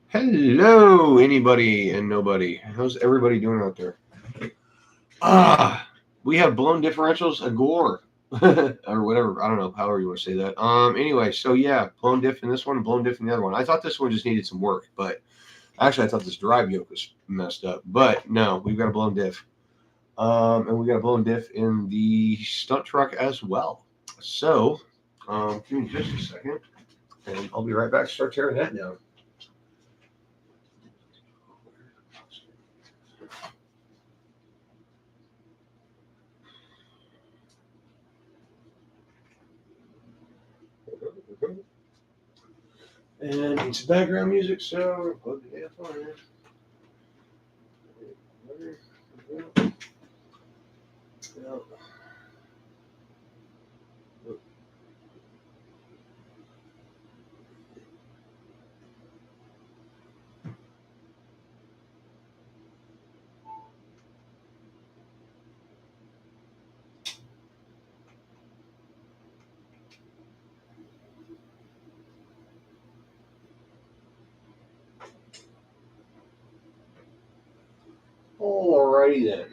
Hello, anybody and nobody. How's everybody doing out there? We have blown differentials agore. Or whatever. I don't know, however you want to say that. Anyway, so yeah, blown diff in this one, blown diff in the other one. I thought this one just needed some work, but actually I thought this drive yoke was messed up. But no, we've got a blown diff. And we got a blown diff in the stunt truck as well. So, give me just a second, and I'll be right back to start tearing that down. And it's background music, so plug the AF on here. Alrighty then.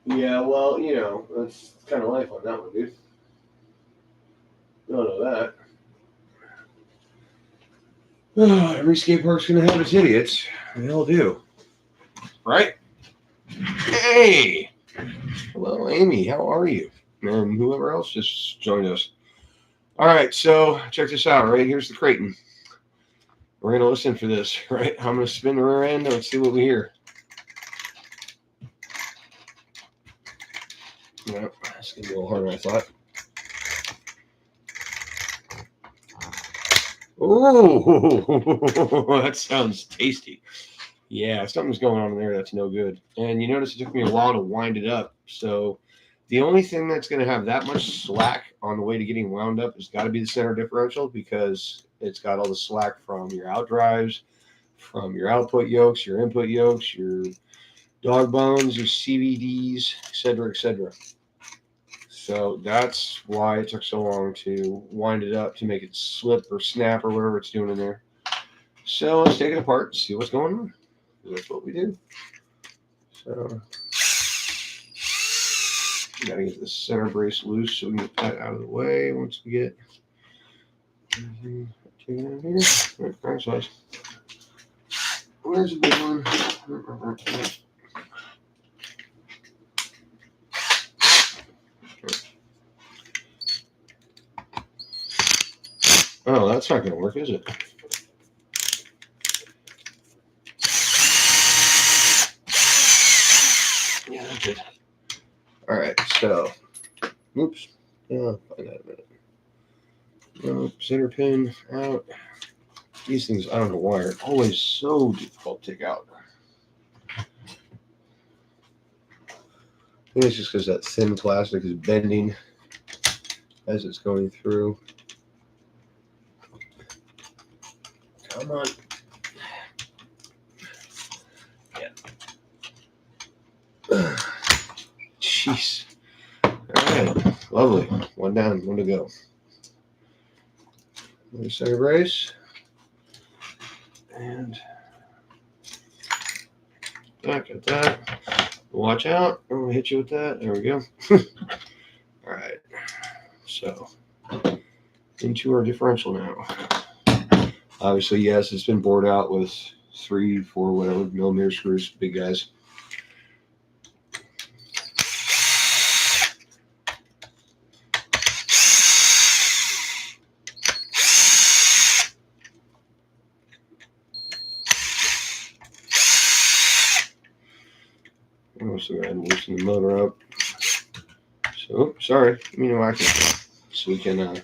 Yeah, well, that's kind of life on that one, dude. You don't know that. Every skate park's gonna have its idiots. They all do. Right? Hey! Hello, Amy. How are you? And whoever else just joined us. All right, so check this out, right? Here's the kraton. We're going to listen for this, right? I'm going to spin the rear end and let's see what we hear. Yep, it's going to be a little harder than I thought. Oh, that sounds tasty. Yeah, something's going on in there that's no good. And you notice it took me a while to wind it up. So the only thing that's going to have that much slack on the way to getting wound up has got to be the center differential, because it's got all the slack from your out drives, from your output yokes, your input yokes, your dog bones, your CVDs, etc., etc. So that's why it took so long to wind it up, to make it slip or snap or whatever it's doing in there. So let's take it apart and see what's going on. That's what we do. So we gotta get the center brace loose so we can get that out of the way once we get everything taken out here. Right size. Where's the big one? Oh, that's not going to work, is it? Yeah, that did. All right, so, oops. I'll find that in a minute. No, center pin out. These things, I don't know why, are always so difficult to take out. I think it's just because that thin plastic is bending as it's going through. Come on. Yeah. Jeez. All right. Lovely. One down. One to go. Another center brace. And back at that. Watch out. I'm going to hit you with that. There we go. All right. So, into our differential now. Obviously, yes, it's been bored out with 3, 4, whatever millimeter screws, big guys. I'm also going to go ahead and loosen the motor up. So, sorry, so we can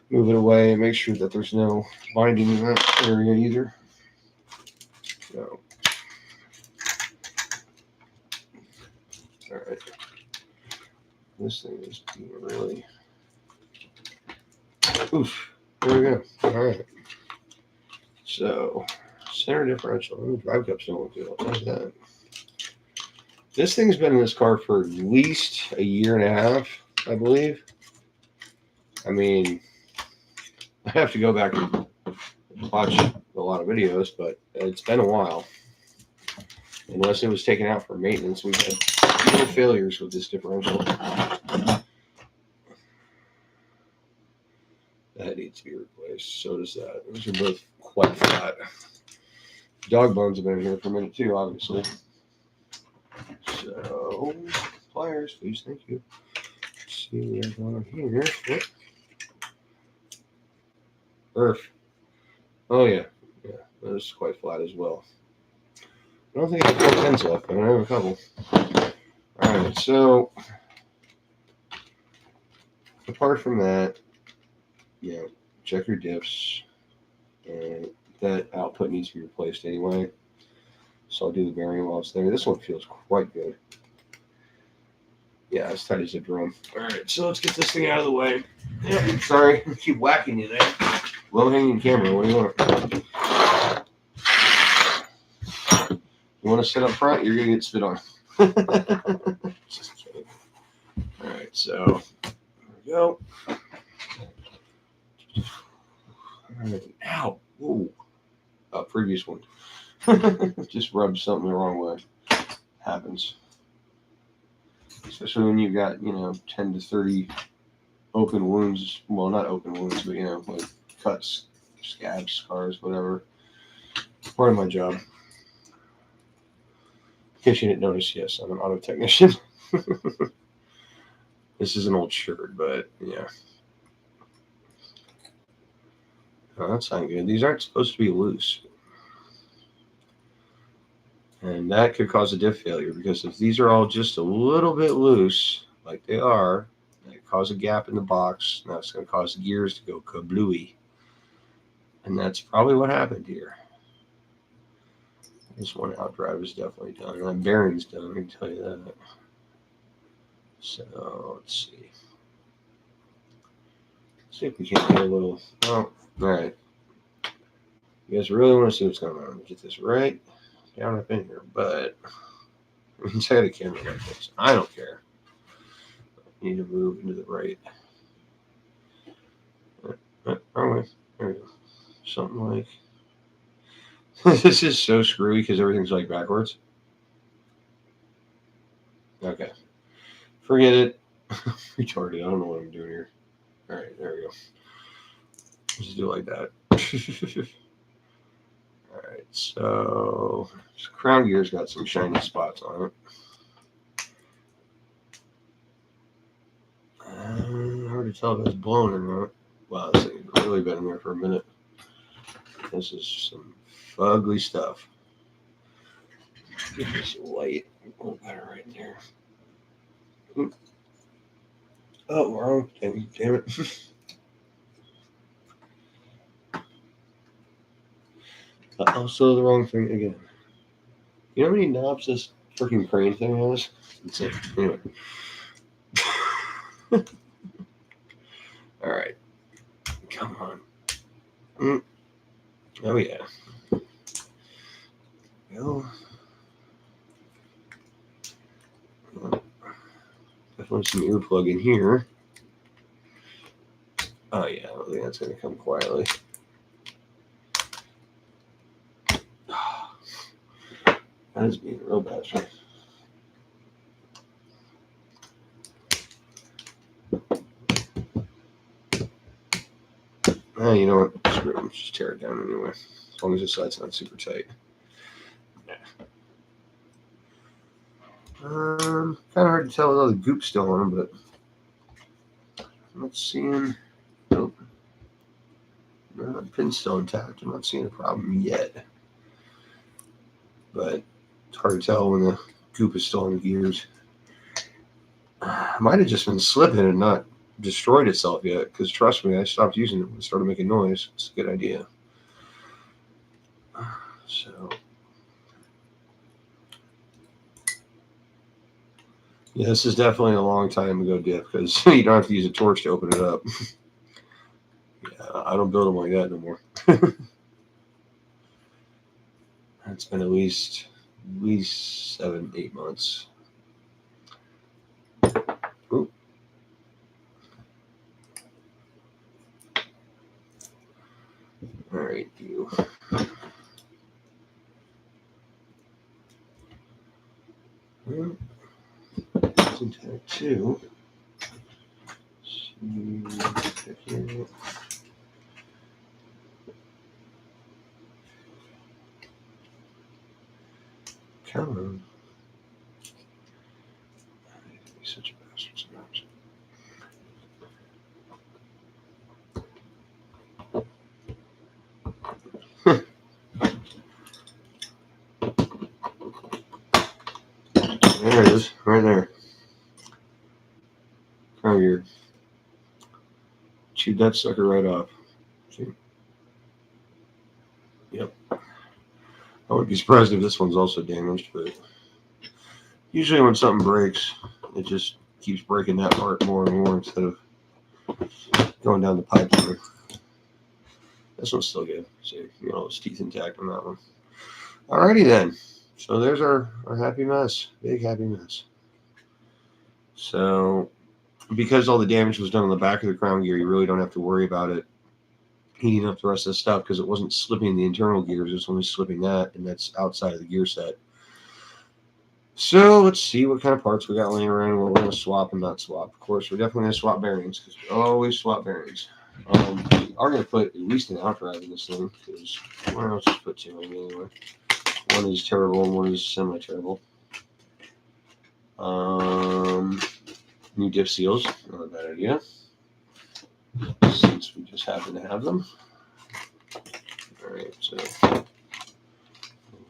move it away and make sure that there's no binding in that area either. So, all right. This thing is being really. Oof. There we go. All right. So, center differential. The drive cups don't look good. I'll tell you that. This thing's been in this car for at least a year and a half, I believe. I mean, I have to go back and watch a lot of videos, but it's been a while. Unless it was taken out for maintenance, we've had no failures with this differential. That needs to be replaced. So does that. Those are both quite flat. Dog bones have been here for a minute too, obviously. So, pliers, please, thank you. Let's see what we have on here. What? Earth. Oh yeah, yeah, that is quite flat as well. I don't think I have 410s left, but I have a couple. All right, so apart from that, yeah, check your diffs, and that output needs to be replaced anyway. So I'll do the bearing while it's there. This one feels quite good. Yeah, as tight as a drum. All right, so let's get this thing out of the way. Yeah, sorry, I keep whacking you there. Low-hanging camera, what do you want? You want to sit up front? You're going to get spit on. Just kidding. All right, so there we go. All right. Ow. Whoa. Previous one. Just rubbed something the wrong way. Happens. Especially when you've got, 10 to 30 open wounds. Well, not open wounds, but, like cuts, scabs, scars, whatever. Part of my job. In case you didn't notice, yes, I'm an auto technician. This is an old shirt, but yeah. Oh, that's not good. These aren't supposed to be loose. And that could cause a diff failure, because if these are all just a little bit loose, like they are, they cause a gap in the box. Now it's going to cause the gears to go kablooey. And that's probably what happened here. This one out drive is definitely done. And that bearing's done, I can tell you that. So, let's see. Let's see if we can't get a little... Oh, all right. You guys really want to see what's going on. Get this right down up in here, but inside the camera like this. I don't care. I need to move into the right. Wrong way. There we go. Something like... This is so screwy because everything's like backwards. Okay. Forget it. Retarded. I don't know what I'm doing here. All right, there we go. Just do it like that. All right, so this crown gear's got some shiny spots on it. Hard to tell if it's blown or not. Wow, this thing's really been in there for a minute. This is some fugly stuff. Get this light a little better right there. Oh, wrong thing. Damn it. Also the wrong thing again. You know how many knobs this freaking crane thing has? It's like, anyway. All right. Come on. Oh, yeah. Go. Definitely some earplug in here. Oh, yeah. I don't think that's going to come quietly. That is being real bad. Oh, you know what? Screw it. Just tear it down anyway. As long as this side's not super tight. Yeah. Kind of hard to tell with all the goop still on them, but I'm not seeing. Nope. No, the pin's still intact. I'm not seeing a problem yet. But it's hard to tell when the goop is still on the gears. Might have just been slipping and not destroyed itself yet, because trust me, I stopped using it when it started making noise. It's a good idea. So yeah, this is definitely a long time ago diff, because you don't have to use a torch to open it up. Yeah, I don't build them like that no more. It's been at least 7-8 months. Ooh. All right, you. It's intact too. Come on. He's such a bastard sometimes. There it is, right there. Crown gear. Chewed that sucker right off. See? Yep. I wouldn't be surprised if this one's also damaged, but usually when something breaks, it just keeps breaking that part more and more instead of going down the pipe through. This one's still good. See, you know, its teeth intact on that one. Alrighty then. So there's our happy mess. Big happy mess. So because all the damage was done on the back of the crown gear, you really don't have to worry about it heating up the rest of the stuff because it wasn't slipping the internal gears, it's only slipping that, and that's outside of the gear set. So let's see what kind of parts we got laying around and what we're going to swap and not swap. Of course, we're definitely going to swap bearings because we always swap bearings. We are going to put at least an out drive in this thing because why not just put two in anyway? One is terrible and one is semi-terrible. New diff seals, not a bad idea. Since we just happen to have them. Alright, so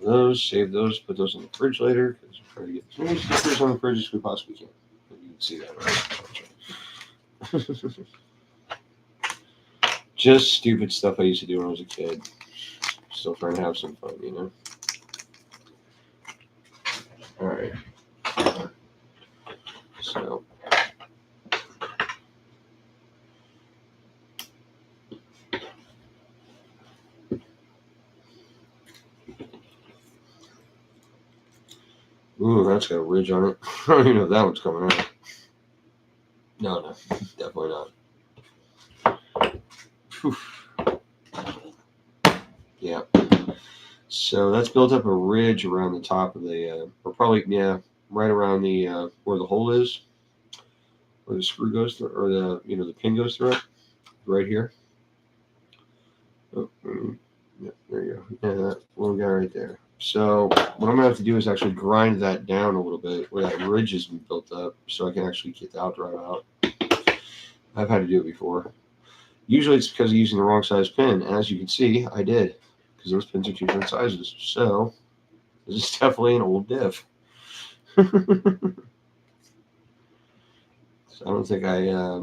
those, save those, put those in the fridge later because we're trying to get as many stickers on the fridge as we possibly can. You can see that, right? Just stupid stuff I used to do when I was a kid. Still trying to have some fun, you know? Alright. So. Ooh, that's got a ridge on it. I don't even know if that one's coming out. No, definitely not. Whew. Yeah. So that's built up a ridge around the top of the, or probably, yeah, right around the, where the hole is, where the screw goes through, or the, you know, the pin goes through it, right here. Oh, yeah, there you go. Yeah, that little guy right there. So what I'm going to have to do is actually grind that down a little bit where that ridge has been built up so I can actually get the out drive out. I've had to do it before. Usually it's because of using the wrong size pin. As you can see, I did because those pins are two different sizes. So this is definitely an old diff. So I don't think I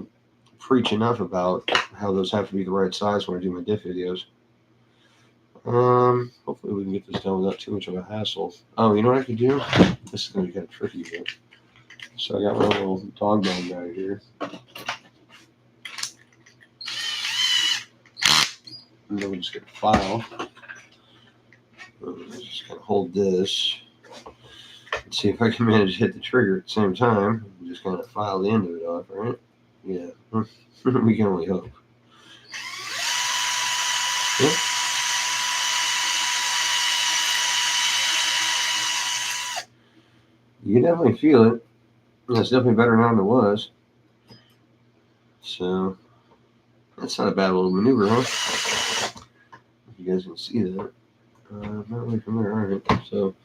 preach enough about how those have to be the right size when I do my diff videos. Hopefully we can get this done without too much of a hassle. Oh, you know what I could do? This is going to be kind of tricky, but so I got my little dog bone guy here. And then we just get a file. Just kind of hold this. Let's see if I can manage to hit the trigger at the same time. Just kind of file the end of it off, right? Yeah. We can only hope. Yeah. You can definitely feel it. It's definitely better now than it was. So that's not a bad little maneuver, huh? If you guys can see that. Not really from there. All right. So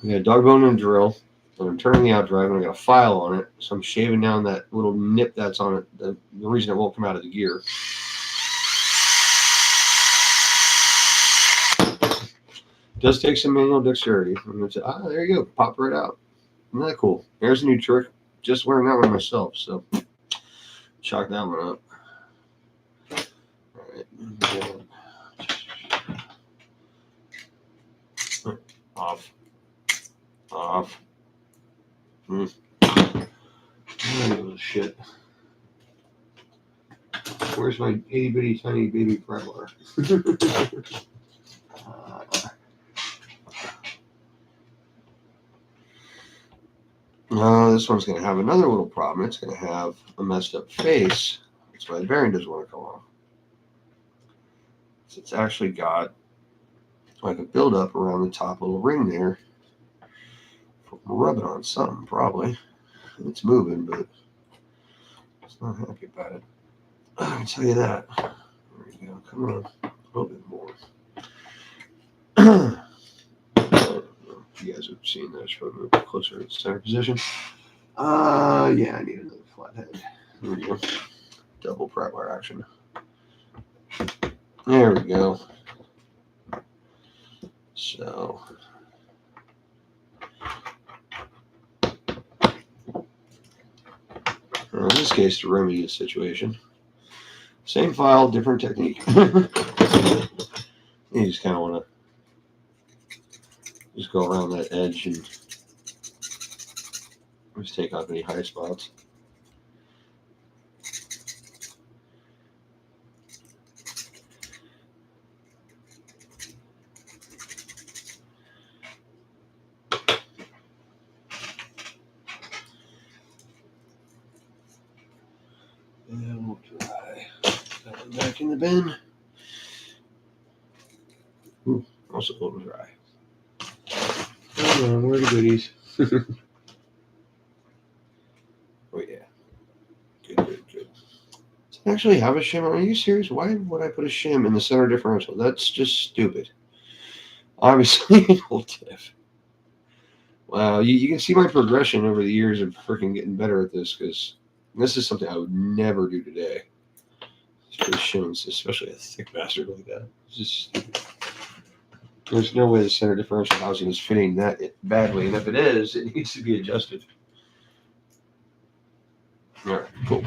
we got a dog bone and a drill. And I'm turning the out drive, and I got a file on it. So I'm shaving down that little nip that's on it. The reason it won't come out of the gear. It does take some manual dexterity. I'm gonna say, there you go, pop right out. Isn't that cool? There's a new trick. Just learned that one myself, so chalk that one up. All right. Off. Oh, shit. Where's my itty bitty tiny baby pry bar? This one's going to have another little problem. It's going to have a messed up face. That's why the bearing doesn't want to come off. So it's actually got like a buildup around the top little ring there. I'm rubbing on something, probably. It's moving, but it's not happy about it. I can tell you that. There we go. Come on. A little bit more. You guys have seen that. Should move closer to the center position. Yeah, I need another flathead. There we go. Double pry bar action. There we go. So, in this case, to remedy the situation, same file, different technique. You just kind of want to just go around that edge and just take off any high spots. And we'll dry that one back in the bin. Ooh, also a little dry. Come on, where are the goodies? Oh yeah. Good. Does it actually have a shim? Are you serious? Why would I put a shim in the center differential? That's just stupid. Obviously, it'll diff. Wow, you can see my progression over the years of freaking getting better at this, because this is something I would never do today. Just put shims, especially a thick bastard like that. It's just stupid. There's no way the center differential housing is fitting that badly, and if it is, it needs to be adjusted. All right, cool.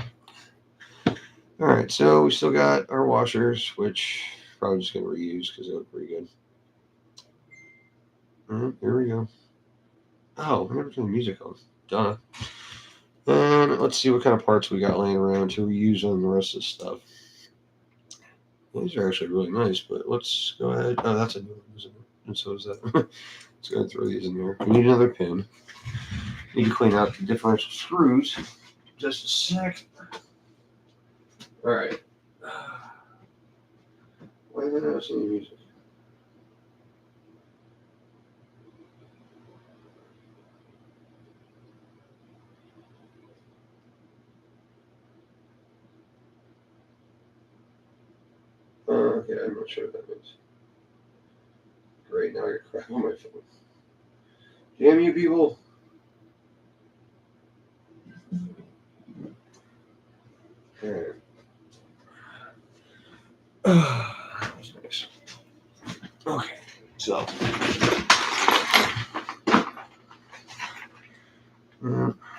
All right, so we still got our washers, which probably just going to reuse because they look pretty good. Here we go. Oh, I never turned the music on. Duh. And let's see what kind of parts we got laying around to reuse on the rest of the stuff. These are actually really nice, but let's go ahead. Oh, that's a new one, isn't it? And so is that. Let's go ahead and throw these in there. We need another pin. Need to clean out the differential screws. Just a sec. All right. Why am I not seeing music? Okay, I'm not sure what that means. Great, now you're crap on my phone. Damn you people. Alright. That was nice. Okay, so.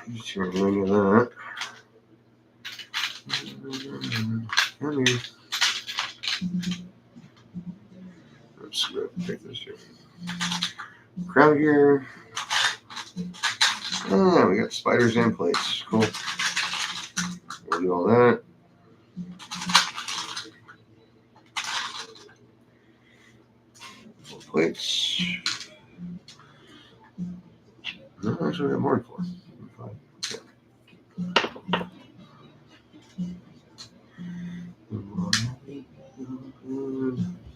Just hear any of that. Come here. Let's go take this here. Crown gear. Oh, we got spiders and plates. Cool. We'll do all that. Plates. No, actually, we got more than 4. 5.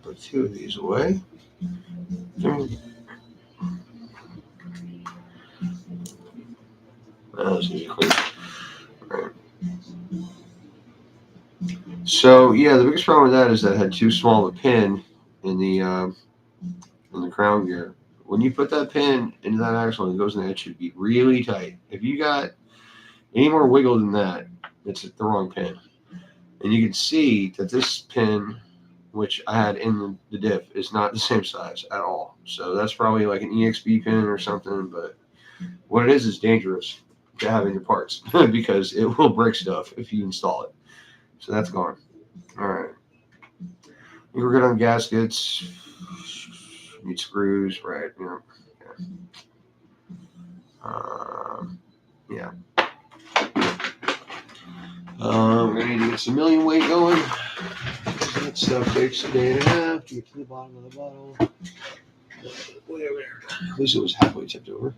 Put 2 of these away. That's easy clean. Right. So yeah, the biggest problem with that is that it had too small of a pin in the crown gear. When you put that pin into that axle and it goes in there, it should be really tight. If you got any more wiggle than that, it's the wrong pin. And you can see that this pin, which I had in the diff, is not the same size at all. So that's probably like an EXP pin or something, but what it is dangerous to have in your parts because it will break stuff if you install it. So that's gone. All right. We're good on gaskets. Need screws, right? Yeah. Yeah. We're gonna need to get some million weight going. That stuff takes a day and a half to get to the bottom of the bottle. Whatever. At least it was halfway tipped over.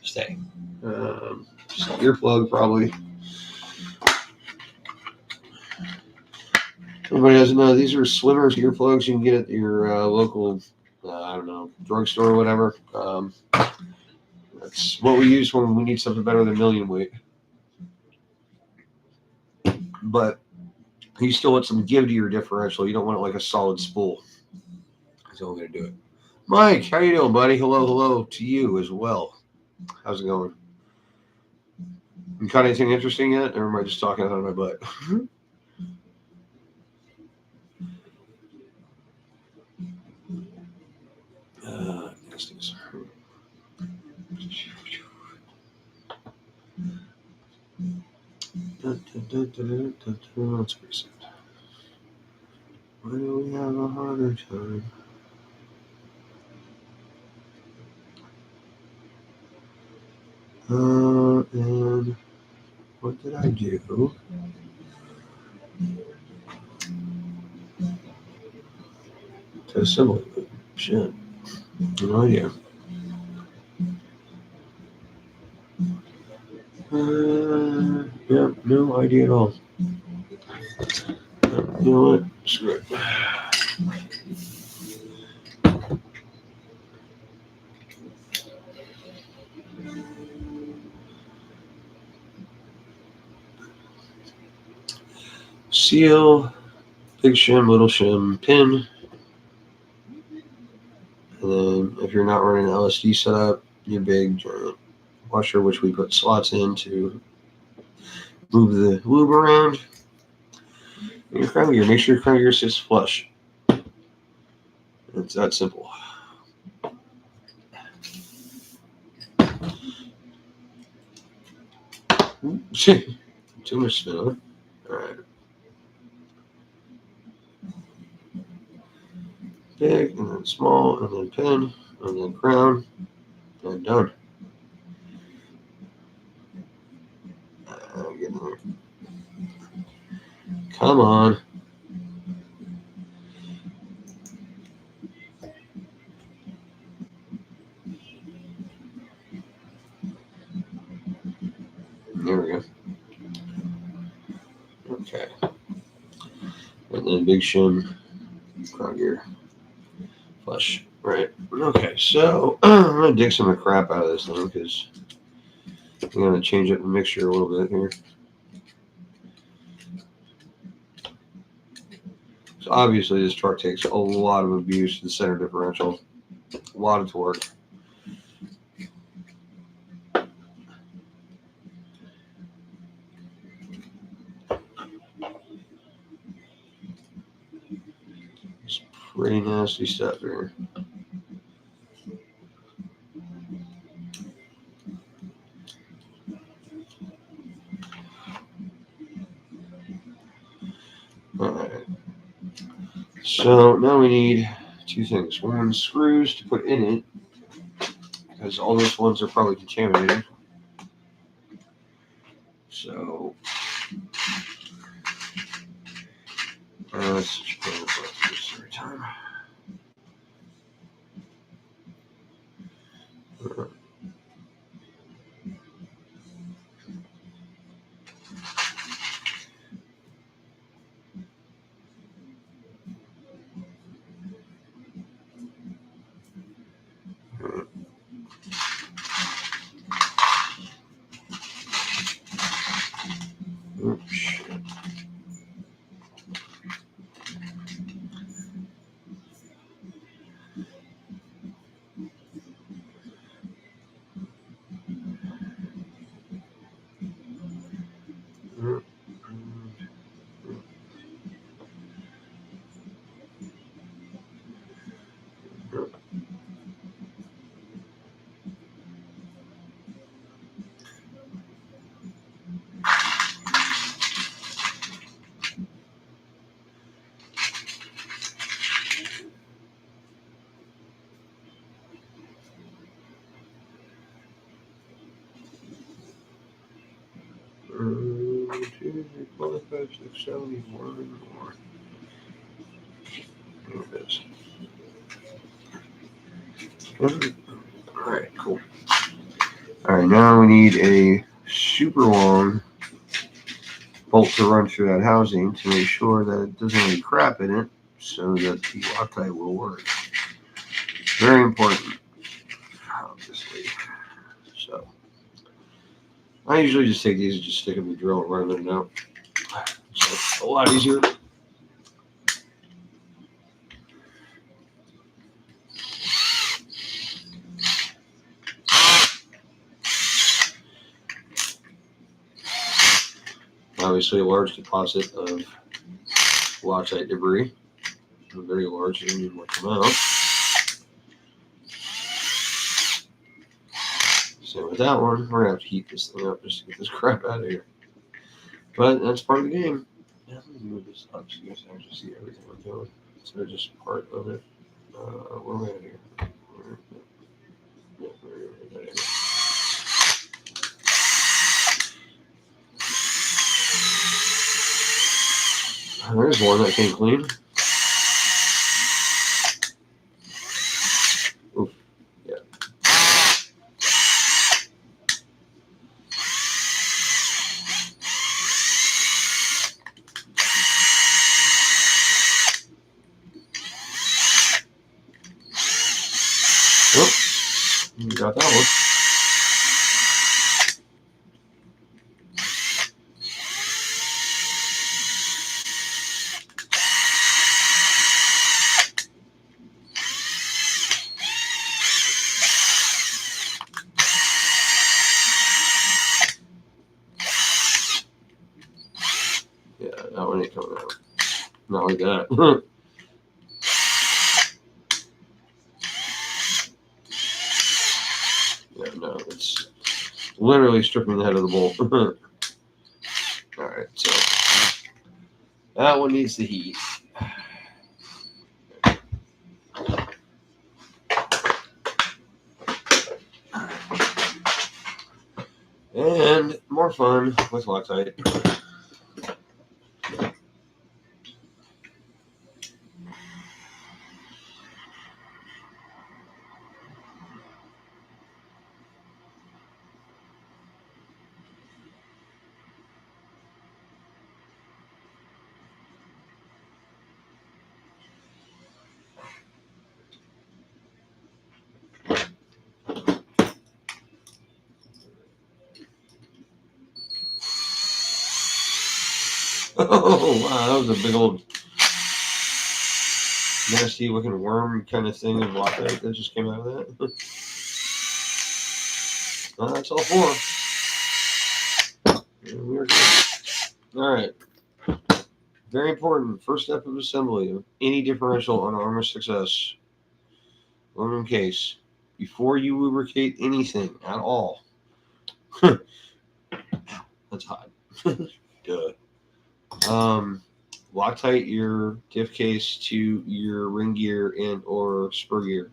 stay. Earplug probably. Everybody doesn't know these are Slimmers earplugs you can get at your local, I don't know, drugstore or whatever. That's what we use when we need something better than million weight. But you still want some give to your differential. You don't want it like a solid spool. That's all I'm going to do it. Mike, how you doing, buddy? Hello to you as well. How's it going? You caught anything interesting yet, or am I just talking out of my butt? That's pretty sad. Why do we have a harder time? And what did I do? To assemble it? Shit. No idea. Yeah, no idea at all. You know what? Screw it. Seal, big shim, little shim, pin. And then if you're not running an LSD setup, your big giant washer, which we put slots in to move the lube around. And your crown gear, make sure your crown gear sits flush. It's that simple. Too much spin on it. All right. Big, and then small, and then pin, and then crown, and done. Get in there. Come on. There we go. Okay. And then big shim, crown gear, flush. Right. Okay, so I'm going to dig some of the crap out of this thing because I'm going to change up the mixture a little bit here. So obviously this truck takes a lot of abuse to the center differential. A lot of torque. It's pretty nasty stuff here. Alright. So now we need two things. One, screws to put in it, because all those ones are probably contaminated. So that's such a pain in the butt this every time. Oops. More. There it is. All right, cool. All right, right, now we need a super long bolt to run through that housing to make sure that it doesn't have any crap in it so that the Loctite will work. Very important, obviously. So I usually just take these and just stick them in the drill and run them out. So a lot easier. Obviously, a large deposit of Loctite debris. Very large, you need more come out. Same with that one. We're gonna have to heat this thing up just to get this crap out of here. But that's part of the game. Yeah, let me move this up so you guys actually see everything we're doing. So just part of it. Where are we at here? There's one that came clean. Oof, yeah. Oh, you got that one. Yeah, that one ain't coming out. Not like that. Yeah, no, it's literally stripping the head of the bolt. Alright, so that one needs to heat. And more fun with Loctite. Oh, wow, that was a big old nasty looking worm kind of thing of Loctite that just came out of that. Well, that's all four. And we're good. Alright. Very important. First step of assembly of any differential on ARRMA Success aluminum case. Before you lubricate anything at all. That's hot. Duh. Loctite your diff case to your ring gear and or spur gear.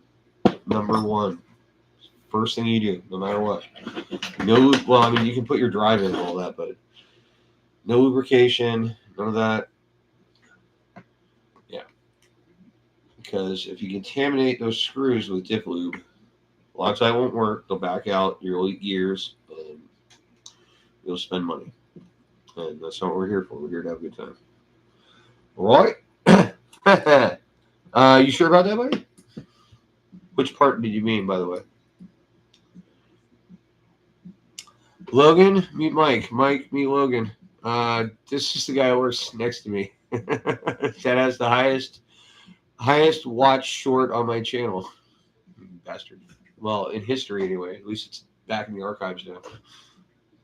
Number one. First thing you do, no matter what. No, well, I mean, you can put your drive in and all that, but no lubrication, none of that. Yeah. Because if you contaminate those screws with diff lube, Loctite won't work. They'll back out. You'll eat gears, and you'll spend money. And that's not what we're here for. We're here to have a good time. All right. You sure about that, buddy? Which part did you mean, by the way? Logan, meet Mike. Mike, meet Logan. This is the guy who works next to me. That has the highest watch short on my channel. Bastard. Well, in history anyway. At least it's back in the archives now.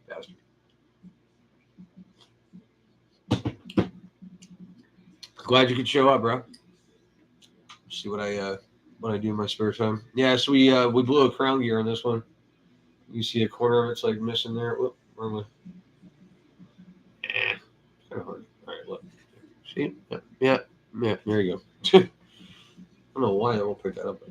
Bastard. Glad you could show up, bro. See what I do in my spare time. Yeah, so we blew a crown gear on this one. You see a corner of it's like missing there. Whoop, wrong way. Kind of hard. All right, look. See? Yeah. There you go. I don't know why I won't pick that up.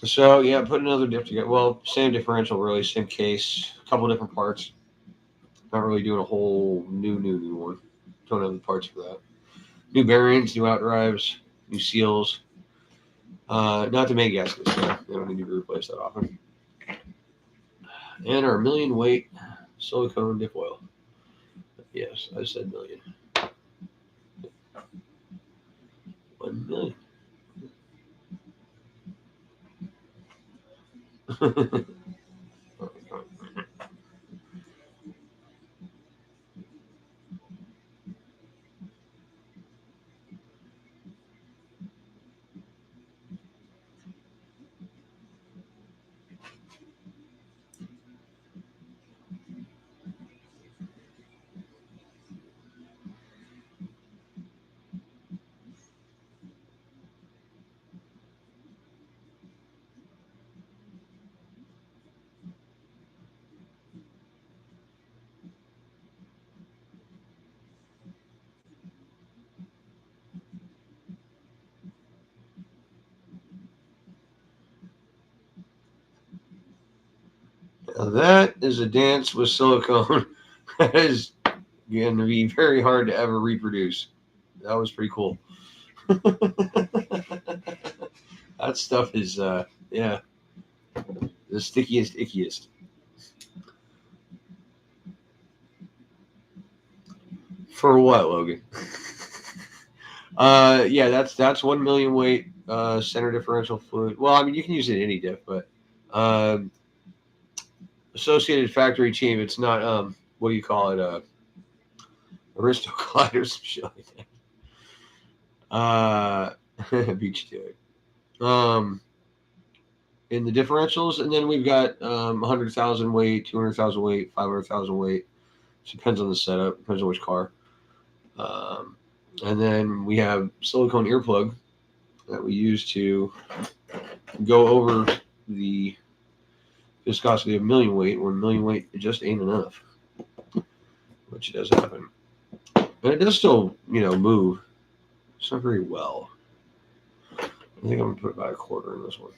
So yeah, put another diff together. Well, same differential, really, same case, a couple different parts. Not really doing a whole new one. Don't have the parts for that. New bearings, new outdrives, new seals. Not the main gaskets. Yeah, they don't need to be replaced that often. And our million weight silicone dip oil. Yes, I said million. 1 million. Now that is a dance with silicone that is going to be very hard to ever reproduce. That was pretty cool. That stuff is, yeah, the stickiest, ickiest. For what, Logan? Yeah, that's 1 million weight center differential fluid. Well, I mean, you can use it in any diff, but associated factory team. It's not what do you call it? Aristoclide or some shit like that. Beat you to it. In the differentials, and then we've got 100,000 weight, 200,000 weight, 500,000 weight. It depends on the setup. Depends on which car. And then we have silicone earplug that we use to go over the viscosity of million weight. When million weight, it just ain't enough, which does happen. And it does still, move. It's not very well. I think I'm going to put about a quarter in this one.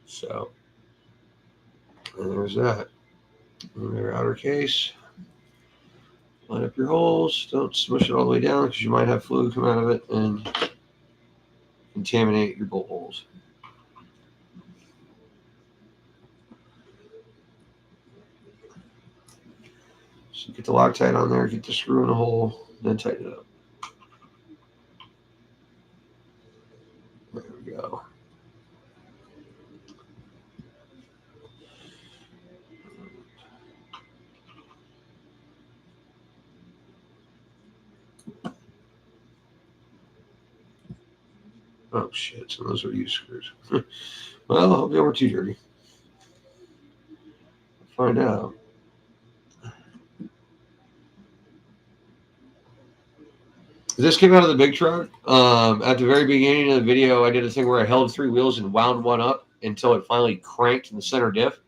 So, and there's that. And their outer case. Line up your holes. Don't smush it all the way down because you might have fluid come out of it and contaminate your bolt holes. So get the Loctite on there, get the screw in the hole, then tighten it up. There we go. Oh shit, so those are used screws. Well, I hope they weren't too dirty. Find out. This came out of the big truck. At the very beginning of the video, I did a thing where I held 3 wheels and wound one up until it finally cranked in the center diff,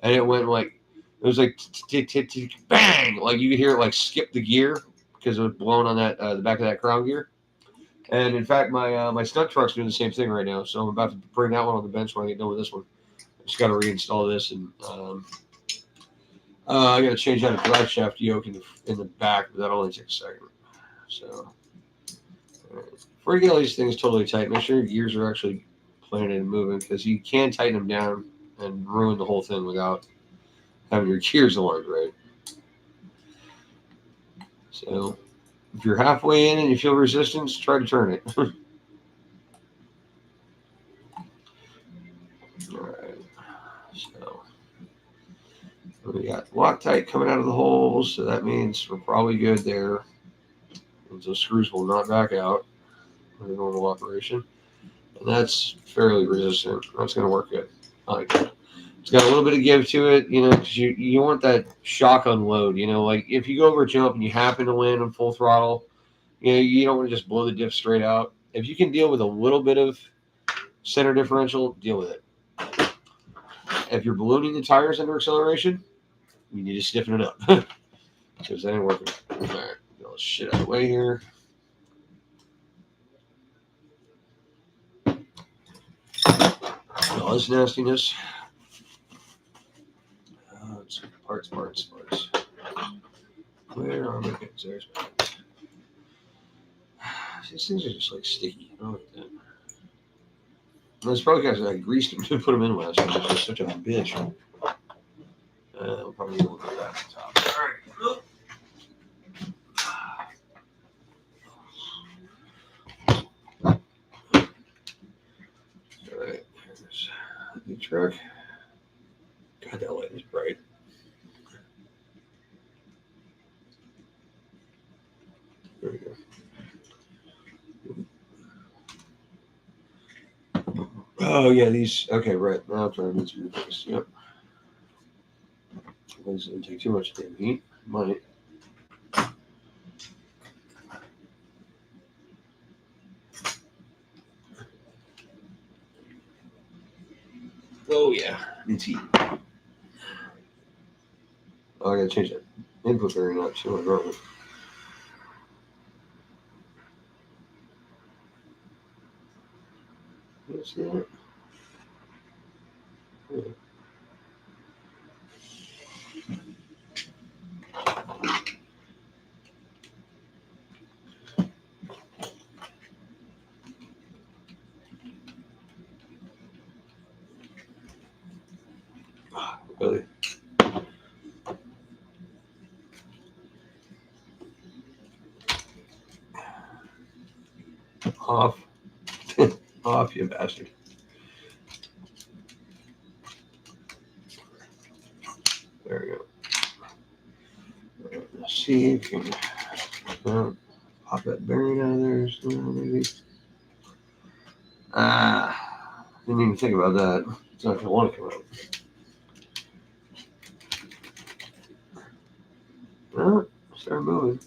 and it went like it was like bang, like you could hear it like skip the gear because it was blown on that the back of that crown gear. And in fact, my stunt truck's doing the same thing right now, so I'm about to bring that one on the bench when I get done with this one. I just got to reinstall this, and I got to change out a drive shaft yoke in the back, but that'll only take a second. So. Before you get all these things totally tight, make sure your gears are actually planted and moving because you can tighten them down and ruin the whole thing without having your gears aligned right. So if you're halfway in and you feel resistance, try to turn it. All right. So we got Loctite coming out of the holes, so that means we're probably good there. Those screws will not back out in a normal operation. And that's fairly resistant. That's going to work good. I like that. It's got a little bit of give to it, because you want that shock unload. Like if you go over a jump and you happen to land on full throttle, you don't want to just blow the diff straight out. If you can deal with a little bit of center differential, deal with it. If you're ballooning the tires under acceleration, you need to stiffen it up because that ain't working. All right, get all this shit out of the way here. All this nastiness. Let's see. Parts. Where are my pins? There's my pins. These things are just like sticky. I don't like that. That's probably because I greased him to put him in last time. He's just such a bitch. We'll probably look at that at the top. All right. All right. Here's the truck. God, that light is bright. There we go. Oh, yeah, these. Okay, right. Now I'm trying to get some replaced. Yep. This didn't take too much damn heat. Might. Oh, yeah. It's heat. Oh, I gotta change that input bearing out too. I'm wrong. What's that? Yeah. Really? Off. Off, you bastard. There we go. Let's see if you can pop that bearing out of there. So maybe. Didn't even think about that. It's not going to want to come out. Well, start moving.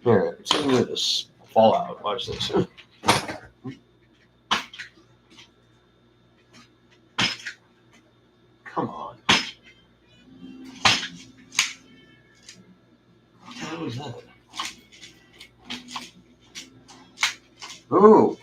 Here, let's see this fall out. Watch this. Come on. What the hell is that? Oh.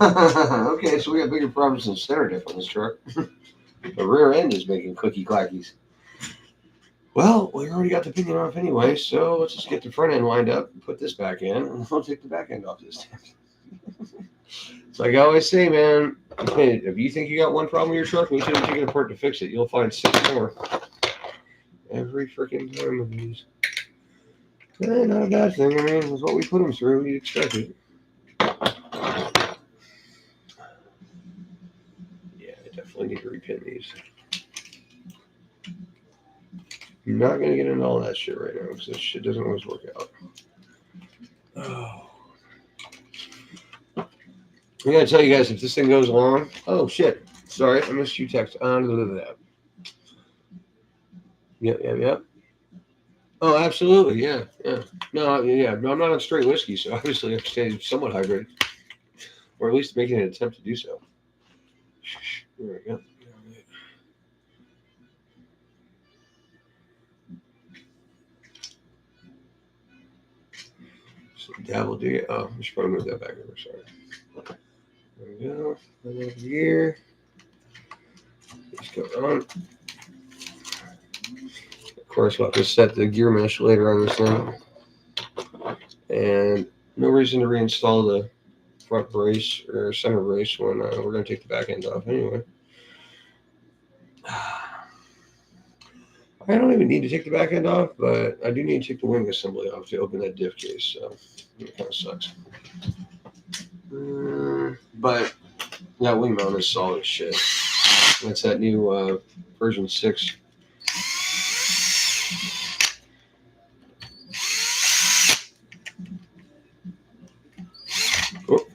Okay, so we got bigger problems than center diff on this truck. The rear end is making clicky clackies. Well, we already got the pinion off anyway, so let's just get the front end lined up and put this back in, and we'll take the back end off this time. It's like I always say, man, if you think you got one problem with your truck, we should have taken it apart to fix it. You'll find 6 more. Every freaking time with these. Not a bad thing. I mean, it was what we put them through. We expected. Yeah, I definitely need to repin these. I'm not going to get into all that shit right now because this shit doesn't always work out. Oh. I gotta tell you guys, if this thing goes long, oh shit, sorry, I missed you text. Yep. Oh, absolutely, yeah. No, yeah, no, I'm not on straight whiskey, so obviously I'm staying somewhat hydrated, or at least making an attempt to do so. There we go. So dabble, do you? Oh, I should probably move that back over. Sorry. There we go. Over here. Let's go on. Of course, we'll have to set the gear mesh later on this thing. And no reason to reinstall the front brace or center brace when we're going to take the back end off anyway. I don't even need to take the back end off, but I do need to take the wing assembly off to open that diff case, so it kind of sucks. But that wing mount is solid as shit. That's that new version 6. Oh.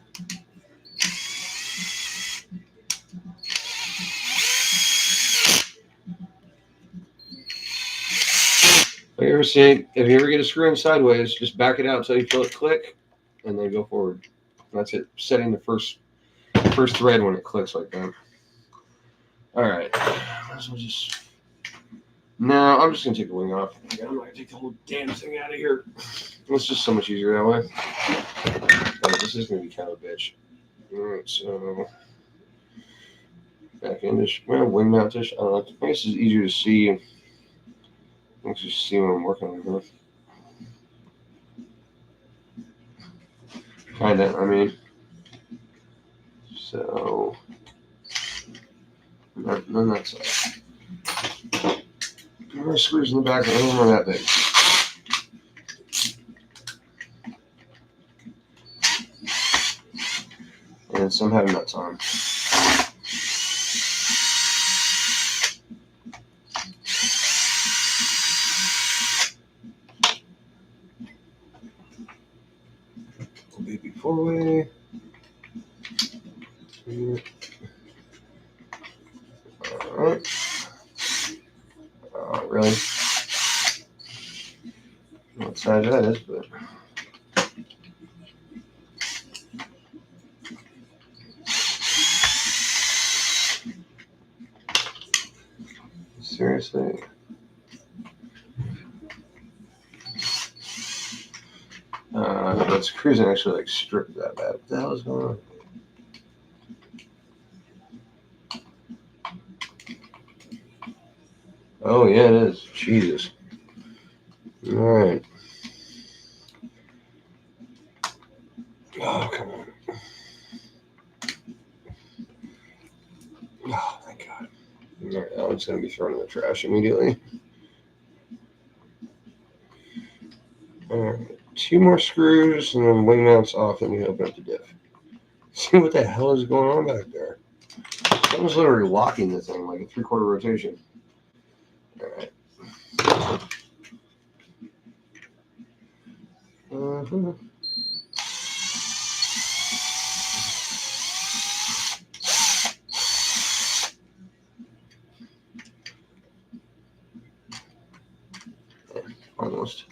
If you ever get a screw in sideways, just back it out until you feel it click, and then go forward. That's it. Setting the first thread when it clicks like that. All right. Might as well just. No, I'm just gonna take the wing off. I'm not gonna take the whole damn thing out of here. It's just so much easier that way. Oh, this is gonna be kind of a bitch. All right, so back in dish, wing mount dish. I don't know. I think this is easier to see. Let's just see what I'm working on here. Kinda, I mean. So, none that side. More screws in the back, I don't know that big. And some have nuts on. Baby 4-way. Alright. Oh, really? What size that is, but. Seriously? But screws didn't actually like strip that bad. What the hell is going on? Oh yeah, it is. Jesus. Alright. Oh, come on. Oh, thank God. Alright, that one's going to be thrown in the trash immediately. Alright, 2 more screws and then wing mounts off, and we open up the diff. See what the hell is going on back there? Someone's literally locking the thing like a 3/4 rotation. Alright. Almost.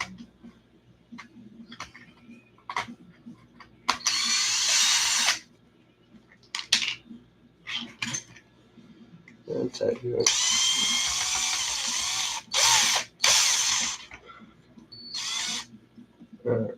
That's it. Alright.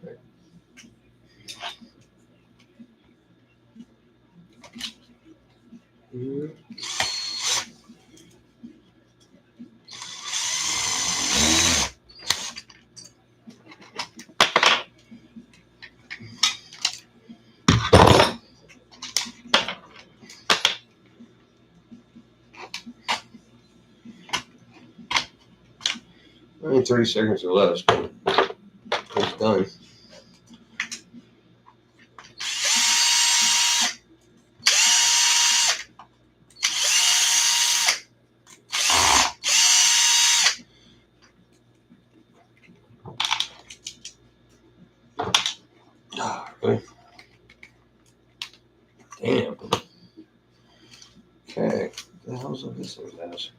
I mean, 30 seconds or less, but it's done. Oh, really? Damn. Okay. What the hell's up this thing's ass?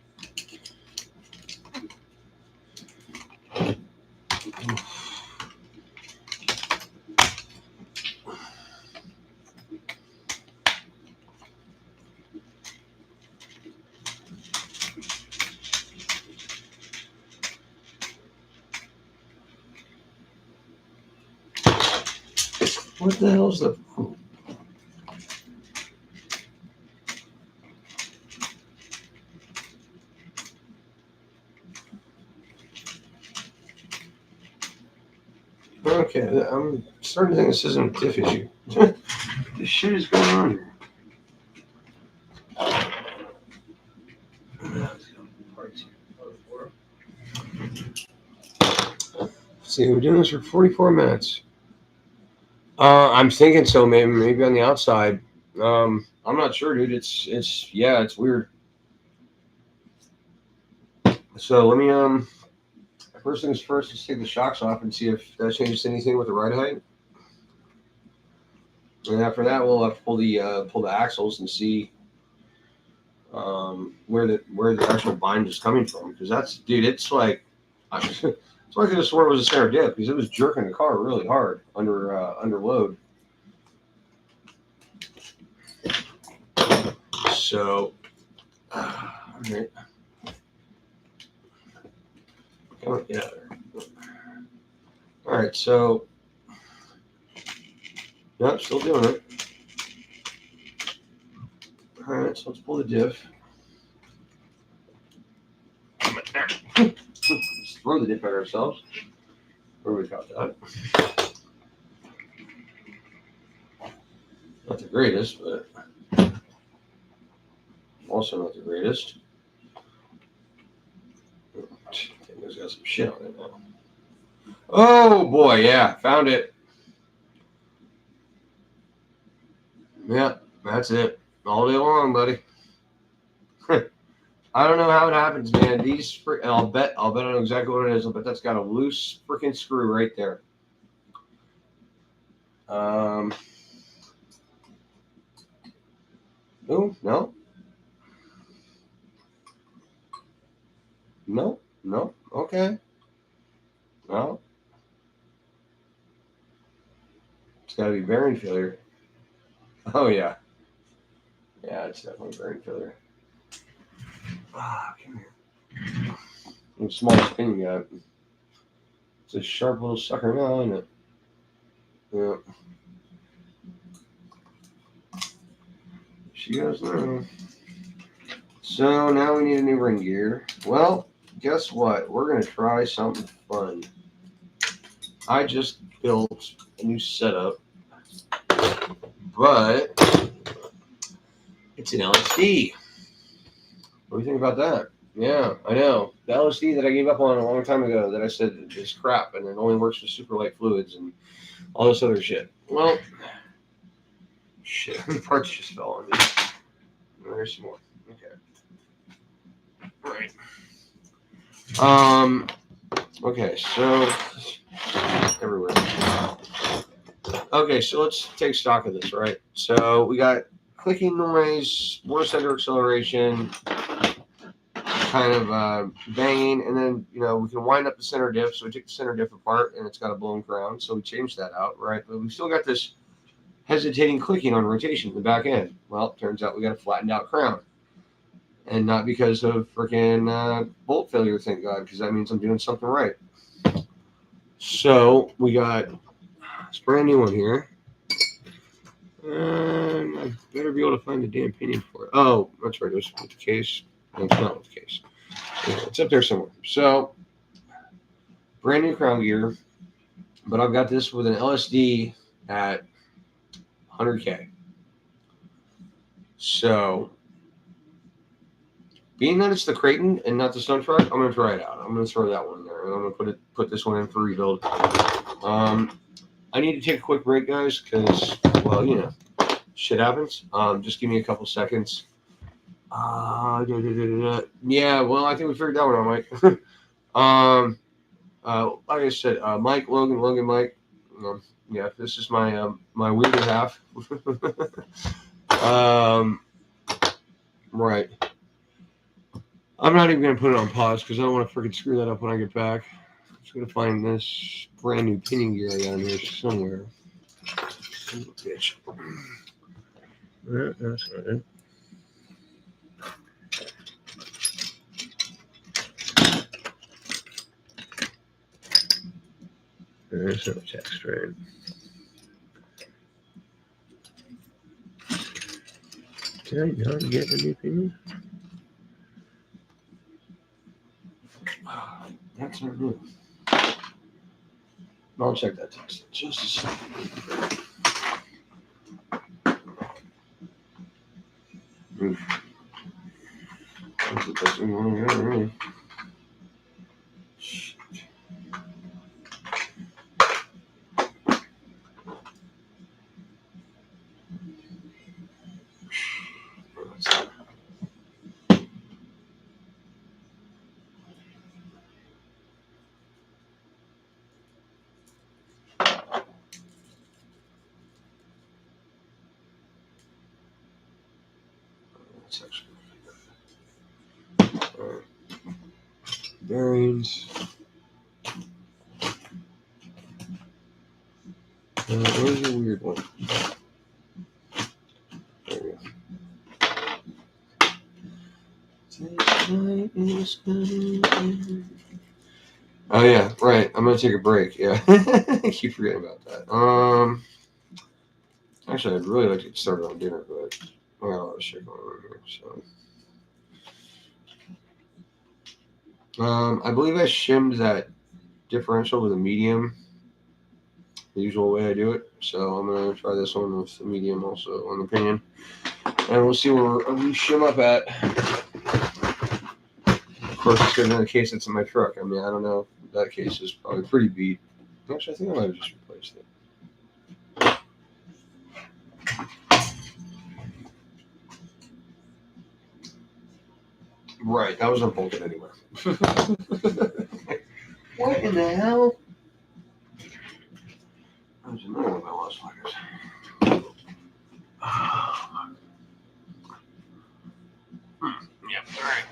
What the hell's the... Okay, I'm starting to think this isn't a diff issue. This shit is going on here. See, we're doing this for 44 minutes. I'm thinking so, maybe on the outside. I'm not sure, dude. It's weird. So let me first things first, let's take the shocks off and see if that changes anything with the ride height. And after that, we'll have to pull the axles and see where the actual bind is coming from. Because that's, dude, it's like I could have sworn it was a center diff because it was jerking the car really hard under load. So, all right. Yeah. All right. So, nope, still doing it. All right. So let's pull the diff. Just throw the dip at ourselves. Where we got that? Not the greatest, but also not the greatest. It's got some shit on it now. Oh boy, yeah, found it. Yeah, that's it. All day long, buddy. I don't know how it happens, man. These, I'll bet I know exactly what it is. I'll bet that's got a loose freaking screw right there. Oh, no. No. Okay. No. It's got to be bearing failure. Oh, yeah. Yeah, it's definitely bearing failure. Ah, come here. The smallest pin you got. It's a sharp little sucker now, isn't it? Yeah. She goes now. So now we need a new ring gear. Well, guess what? We're going to try something fun. I just built a new setup, but it's an LSD. What do you think about that? Yeah, I know. The LSD that I gave up on a long time ago that I said is crap and it only works with super light fluids and all this other shit. Well, shit, parts just fell on me. There's some more. Okay. Right. Okay, so everywhere. Okay, so let's take stock of this, right? So we got clicking noise, more center acceleration, kind of banging, and then we can wind up the center diff. So we take the center diff apart, and it's got a blown crown. So we changed that out, right? But we still got this hesitating clicking on rotation in the back end. Well, it turns out we got a flattened out crown, and not because of freaking bolt failure, thank God, because that means I'm doing something right. So we got this brand new one here. I better be able to find the damn pinion for it. Oh, that's right. It was with the case. No, it's not with the case. Anyway, it's up there somewhere. So, brand new crown gear, but I've got this with an LSD at 100K. So, being that it's the Kraton and not the Stone Truck, I'm going to try it out. I'm going to throw that one in there. And I'm going to put this one in for rebuild. I need to take a quick break, guys, because, well, shit happens. Just give me a couple seconds. Yeah, well, I think we figured that one out, Mike. Like I said, Mike, Logan, Mike. Yeah, this is my my weirder half. Right. I'm not even gonna put it on pause because I don't want to freaking screw that up when I get back. I'm just gonna find this brand new pinion gear I got in here somewhere. Bitch. That's not it. There's no text, right? Did I not get a new pinion? That's not new. I'll check that text in just a second. That's the best thing on here, really. That's actually good. Bearings. Where's the weird one? There we go. Oh yeah, right. I'm gonna take a break. Yeah, I keep forgetting about that. Actually, I'd really like to get started on dinner, but I got a lot of shit going on here. So, I believe I shimmed that differential with a medium, the usual way I do it. So I'm gonna try this one with the medium also on the pinion, and we'll see where we shim up at. Of course, it's good in the case that's in my truck. I mean, I don't know. That case is probably pretty beat. Actually, I think I might have just replaced it. Right, that was unbolted anyway. What in the hell? There's another one of my lost flaggers. Yep, alright.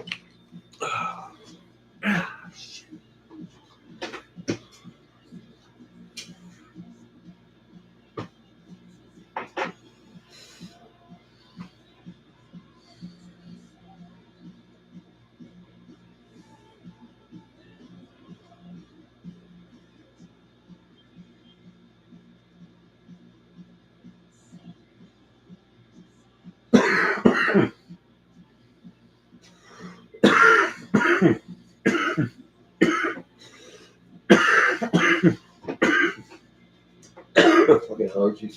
Fucking allergies.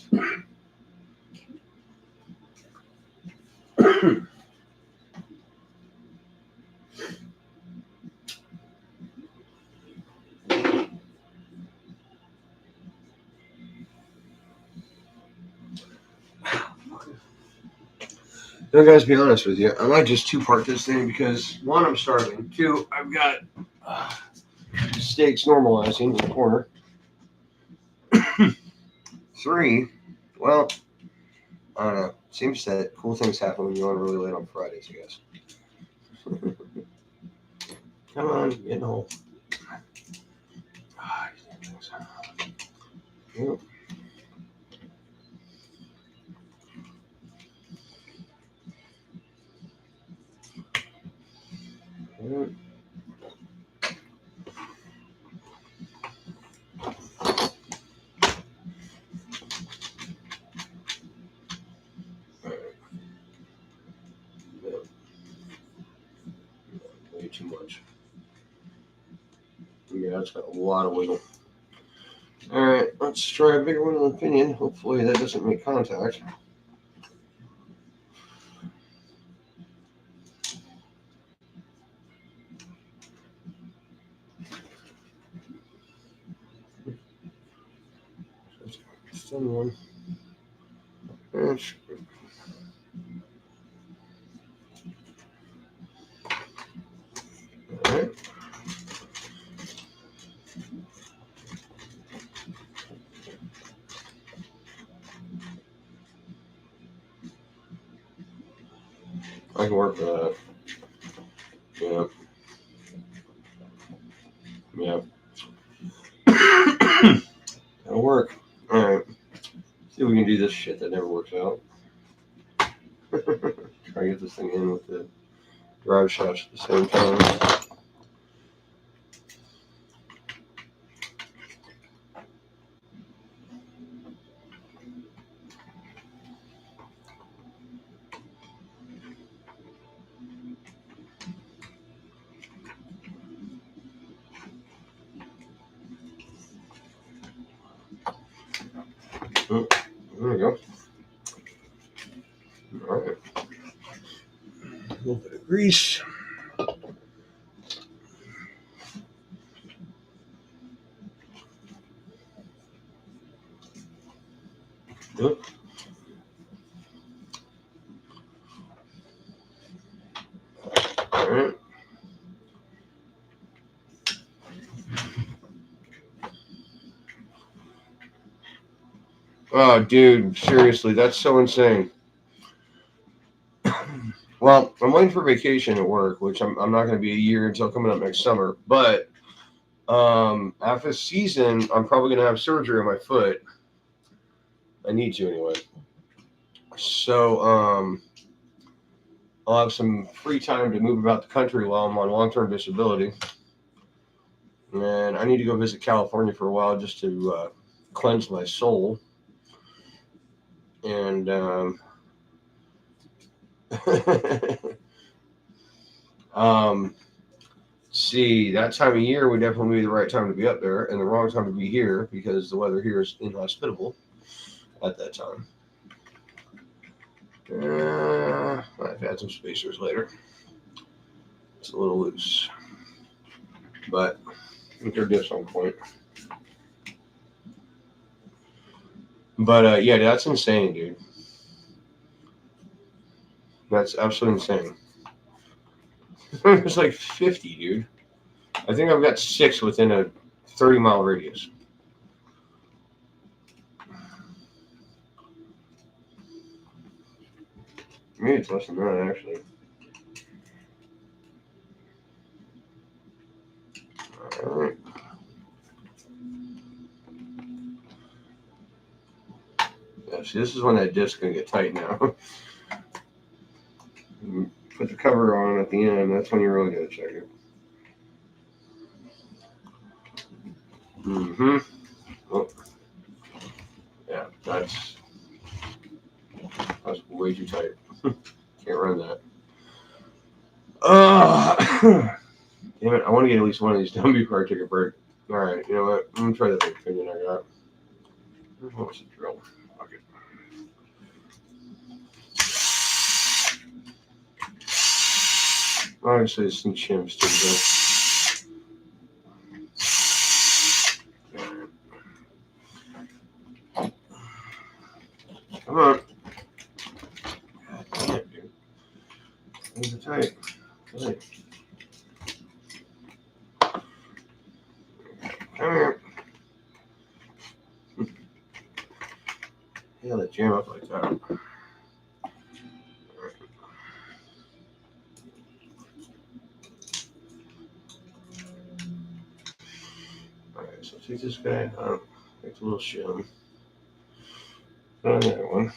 You know, guys, be honest with you. I might just two-part this thing because one, I'm starving. Two, I've got steaks normalizing in the corner. Three, well, I don't know. Seems that cool things happen when you're on really late on Fridays, I guess. Come on, get home. Yep. Yep. Way too much. Yeah, it's got a lot of wiggle. Alright, let's try a bigger one on the pinion. Hopefully that doesn't make contact. Thin one. Alright. I can work with that. Yeah. Yeah. That'll work. Alright. See if we can do this shit that never works out. Try to get this thing in with the drive shafts at the same time. Oh, there we go. Alright. A little bit of grease. Yep. Alright. Oh, dude, seriously, that's so insane. Well, I'm waiting for vacation at work, which I'm not going to be a year until coming up next summer. But after the season, I'm probably going to have surgery on my foot. I need to anyway. So I'll have some free time to move about the country while I'm on long-term disability. And I need to go visit California for a while just to cleanse my soul. And see, that time of year would definitely be the right time to be up there, and the wrong time to be here because the weather here is inhospitable at that time. I've had some spacers later. It's a little loose, but I think they're just on point. But yeah, that's insane, dude. That's absolutely insane. It's like 50, dude. I think I've got 6 within a 30-mile radius. Maybe it's less than that, actually. All right. Yeah, see, this is when that disc's going to get tight now. Put the cover on at the end. That's when you really got to check it. Mm-hmm. Oh. Yeah, that's way too tight. Can't run that. Damn it, I want to get at least one of these done before I take a break. Alright, you know what? I'm going to try the big opinion I got. What's the drill? Fuck it. Obviously, there's some chimps too, though. Come on. God damn it, dude. These are tight. Tight. Come here. Yeah, they jam up like that. Alright, so take this guy out. Make a little shim. Put on that one.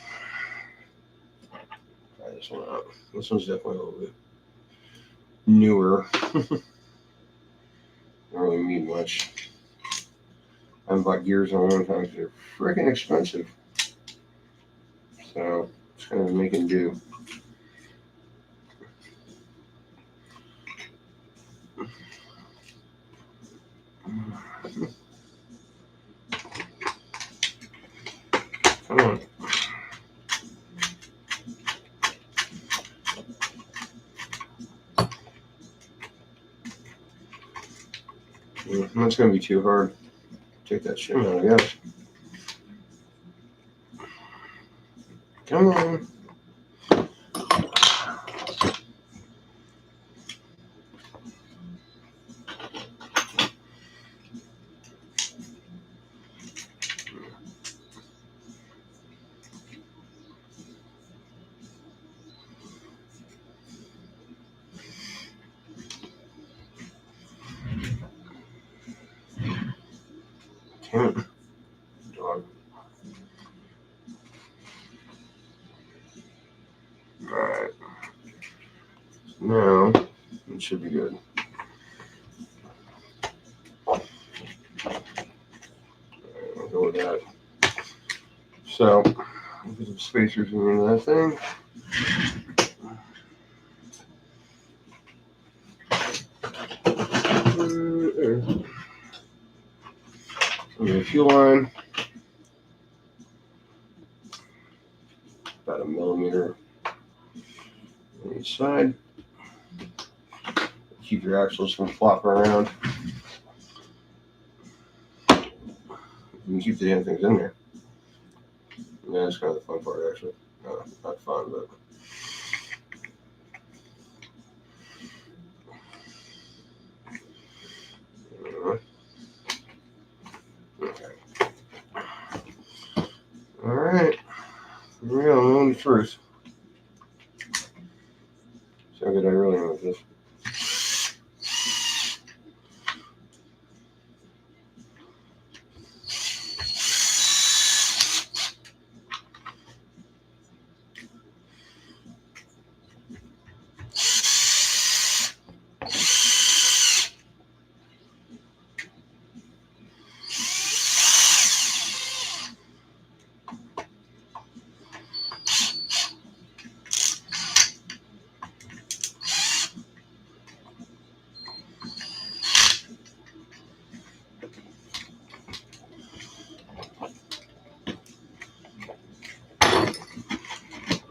Try this one out. This one's definitely a little bit newer. Don't really mean much. I haven't bought gears in a long time because they're freaking expensive. So it's kind of making do. Come on. That's going to be too hard. Take that shim out, I guess. Come on. Damn it. Dog. Alright. Now, it should be good. Alright, I'll go with that. So, put some spacers in that thing. The fuel line. About 1 millimeter on each side. Keep your axles from flopping around. You can keep the damn things in there. Yeah, that's kind of the fun part, actually. Not fun, but. Okay. All right. Here we go. On the truth. See how good I really am with this.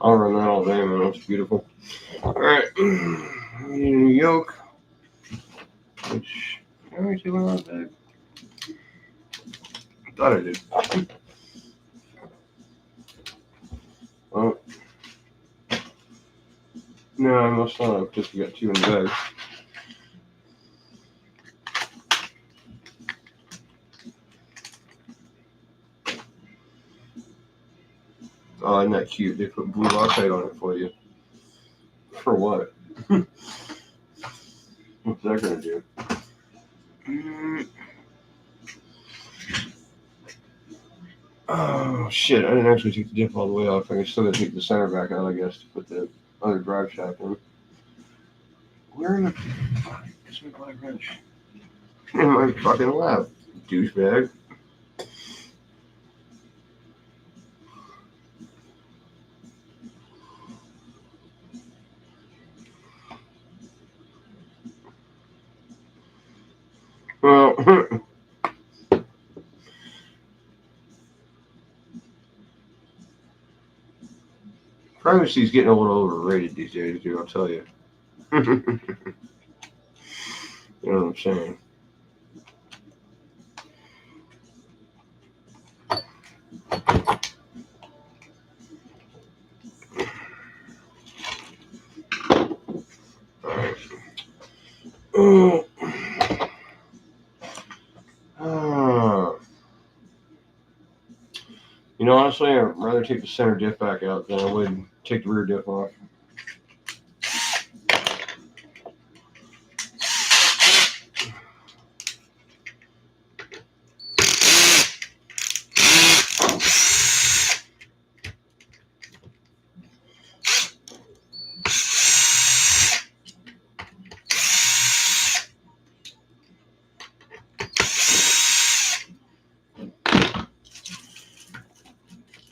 I'll run that all day, man. That's beautiful. All right. New yoke. Which I already took one out bag. I thought I did. Well, no, I must not have because we got 2 in the bag. Oh, isn't that cute? They put blue Loctite on it for you. For what? What's that gonna do? Oh shit! I didn't actually take the dip all the way off. I still gotta take the center back out, I guess, to put the other drive shaft in. Where in the fuck is my black wrench? In my fucking lap, douchebag. Well, privacy's getting a little overrated these days, dude. I'll tell you. You know what I'm saying? Alright. You know, honestly, I'd rather take the center diff back out than I would take the rear diff off.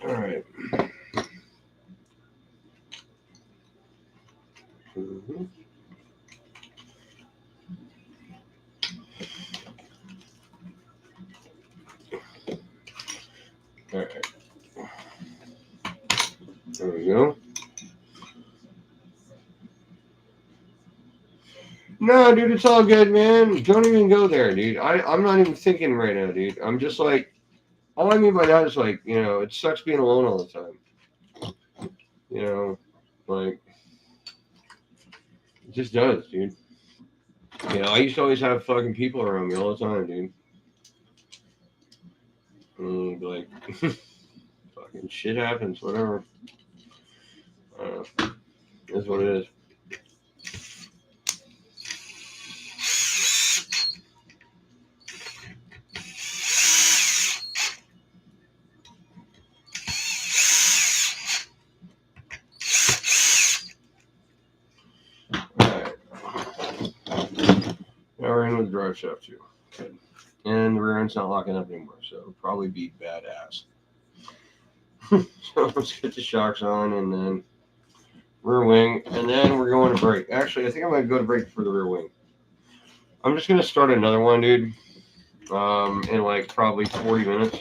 Alright. Mm-hmm. Alright. There we go. No, dude, it's all good, man. Don't even go there, dude. I'm not even thinking right now, dude. I'm just like, all I mean by that is like, you know, it sucks being alone all the time. You know, like, it just does, dude. You know, I used to always have fucking people around me all the time, dude. And be like, fucking shit happens, whatever. That's what it is. Alright. Now we're in with the drive shaft too. Good. And the rear end's not locking up anymore, so it'll probably be badass. So let's get the shocks on and then rear wing, and then we're going to brake. Actually, I think I'm going to go to brake for the rear wing. I'm just going to start another one, dude, in like probably 40 minutes.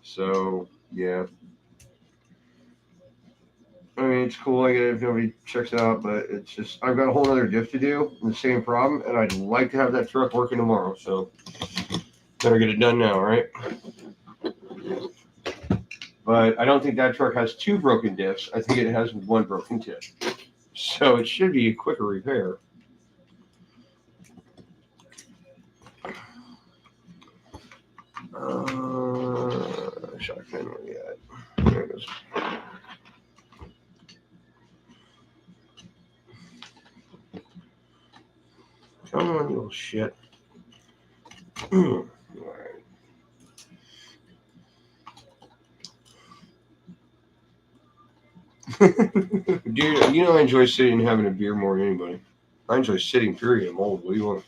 So, yeah. I mean, it's cool, I get it if nobody checks it out, but it's just, I've got a whole other diff to do, the same problem, and I'd like to have that truck working tomorrow, so better get it done now, right? But I don't think that truck has 2 broken diffs. I think it has 1 broken tip. So it should be a quicker repair. Shotgun, where we at? There it goes. Come on, you little shit. All right. Dude, you know I enjoy sitting and having a beer more than anybody. I enjoy sitting, period. I'm old. What do you want?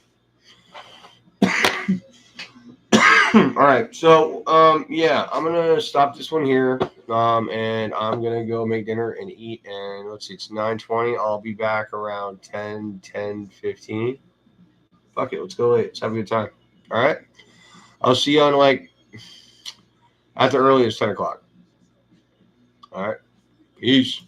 All right, so yeah, I'm gonna stop this one here, and I'm gonna go make dinner and eat. And let's see, it's 9:20. I'll be back around 10:15. Fuck it, let's go late. Let's have a good time. All right, I'll see you on like at the earliest 10 o'clock. All right. Peace.